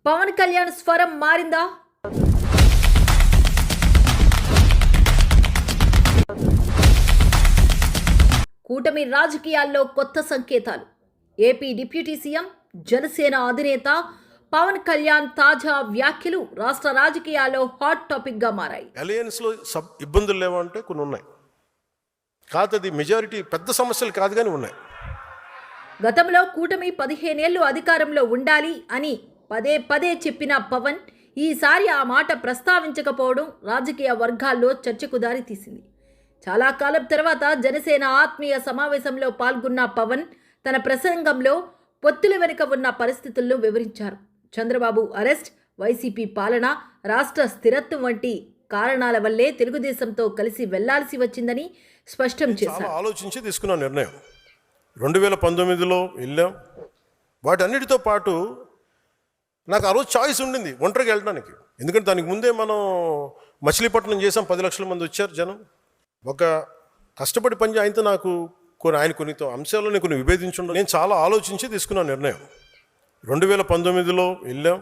పవన్ కళ్యాణ్ స్వరం మారిందా? కూటమి రాజకీయాల్లో కొత్త సంకేతాలు. ఏపీ డిప్యూటీ సీఎం, జనసేన అధినేత పవన్ కళ్యాణ్ తాజా వ్యాఖ్యలు రాష్ట్ర రాజకీయాల్లో హాట్ టాపిక్ గా మారాయి. అలయన్స్లో ఇబ్బందులు లేవంటే కొన్ని ఉన్నాయి. కాదు, అది మెజారిటీ పెద్ద సమస్యలు కాదు కానీ ఉన్నాయి. గతంలో కూటమి 15 ఏళ్లు అధికారంలో ఉండాలి అని పదే పదే చెప్పిన పవన్ ఈసారి ఆ మాట ప్రస్తావించకపోవడం రాజకీయ వర్గాల్లో చర్చకు దారితీసింది. చాలా కాలం తర్వాత జనసేన ఆత్మీయ సమావేశంలో పాల్గొన్న పవన్ తన ప్రసంగంలో పొత్తుల వెనుక ఉన్న పరిస్థితులను వివరించారు. చంద్రబాబు అరెస్ట్, వైసీపీ పాలన, రాష్ట్ర స్థిరత్వం వంటి కారణాల వల్లే తెలుగుదేశంతో కలిసి వెళ్లాల్సి వచ్చిందని స్పష్టం చేశారు. ఆలోచించి తీసుకున్న నిర్ణయం 2019లో వెళ్ళాం. వాటన్నిటితో పాటు నాకు ఆ రోజు చాయిస్ ఉండింది ఒంటరిగా వెళ్ళడానికి. ఎందుకంటే దానికి ముందే మనం మచిలీపట్నం చేసాం, 10 లక్షల మంది వచ్చారు జనం. ఒక కష్టపడి పని ఆయనతో నాకు ఆయన కొన్ని అంశాలను కొన్ని విభేదించుండ. నేను చాలా ఆలోచించి తీసుకున్న నిర్ణయం 2019లో వెళ్ళాం.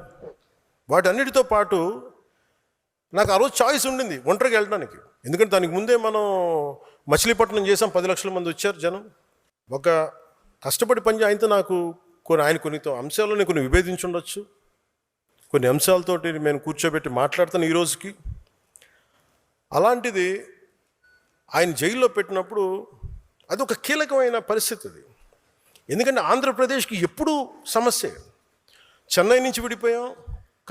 వాటన్నిటితో పాటు నాకు ఆ రోజు చాయిస్ ఉండింది ఒంటరిగా వెళ్ళడానికి. ఎందుకంటే దానికి ముందే మనం మచిలీపట్నం చేసాం, 10 లక్షల మంది వచ్చారు జనం. ఒక కష్టపడి పని ఆయనతో నాకు ఆయన కొన్ని అంశాలను కొన్ని విభేదించుండొచ్చు. కొన్ని అంశాలతోటి నేను కూర్చోబెట్టి మాట్లాడుతాను ఈ రోజుకి. అలాంటిది ఆయన జైల్లో పెట్టినప్పుడు అది ఒక కీలకమైన పరిస్థితి అది. ఎందుకంటే ఆంధ్రప్రదేశ్కి ఎప్పుడూ సమస్య. చెన్నై నుంచి విడిపోయాం,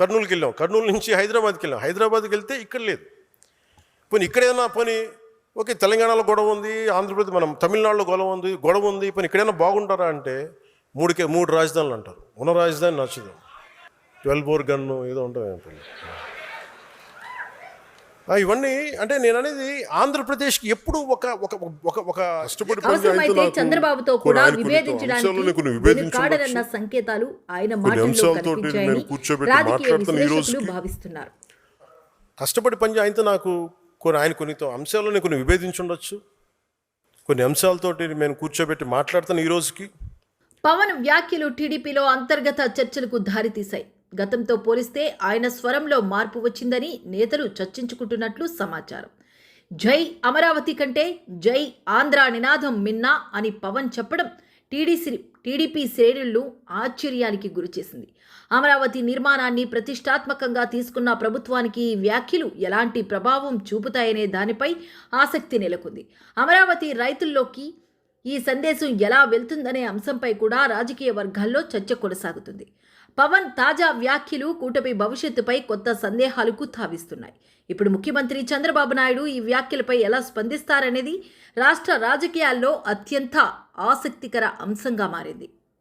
కర్నూలుకి వెళ్ళాం, కర్నూలు నుంచి హైదరాబాద్కి వెళ్ళాం, హైదరాబాద్కి వెళ్తే ఇక్కడ లేదు. పోనీ ఇక్కడైనా ఓకే తెలంగాణలో గొడవ ఉంది, ఆంధ్రప్రదేశ్ మనం తమిళనాడులో గొడవ ఉంది, పోనీ ఇక్కడైనా బాగుంటారా అంటే 3 రాజధానులు అంటారు. ఉన్న రాజధాని నచ్చదు, 12 బోర్ గన్ను ఏదో ఉంటుంది. ఇవన్నీ అంటే నేను అనేది ఆంధ్రప్రదేశ్కి ఎప్పుడు ఒక అవసరమైతే చంద్రబాబుతో కూడా విభేదించడానికి కాడనన్న సంకేతాలు ఆయన మాటల్లో కనిపించాయని రాజకీయ విశ్లేషకులు భావిస్తున్నారు. కష్టపడి పని ఆయనతో నాకు ఆయన కొన్ని అంశాలను కొన్ని విభేదించుండొచ్చు. కొన్ని అంశాలతోటి నేను కూర్చోబెట్టి మాట్లాడుతాను ఈ రోజుకి. పవన్ వ్యాఖ్యలు టీడీపీలో అంతర్గత చర్చలకు దారితీశాయి. గతంతో పోలిస్తే ఆయన స్వరంలో మార్పు వచ్చిందని నేతలు చర్చించుకుంటున్నట్లు సమాచారం. జై అమరావతి కంటే జై ఆంధ్ర నినాదం మిన్నా అని పవన్ చెప్పడం టీడీపీ శ్రేణులను ఆశ్చర్యానికి గురిచేసింది. అమరావతి నిర్మాణాన్ని ప్రతిష్టాత్మకంగా తీసుకున్న ప్రభుత్వానికి ఈ వ్యాఖ్యలు ఎలాంటి ప్రభావం చూపుతాయనే దానిపై ఆసక్తి నెలకొంది. అమరావతి రైతుల్లోకి ఈ సందేశం ఎలా వెళ్తుందనే అంశంపై కూడా రాజకీయ వర్గాల్లో చర్చ కొనసాగుతుంది. పవన్ తాజా వ్యాఖ్యలు కూటమి భవిష్యత్తుపై కొత్త సందేహాలకు తావిస్తున్నాయి. ఇప్పుడు ముఖ్యమంత్రి చంద్రబాబు నాయుడు ఈ వ్యాఖ్యలపై ఎలా స్పందిస్తారనేది రాష్ట్ర రాజకీయాల్లో అత్యంత ఆసక్తికర అంశంగా మారింది.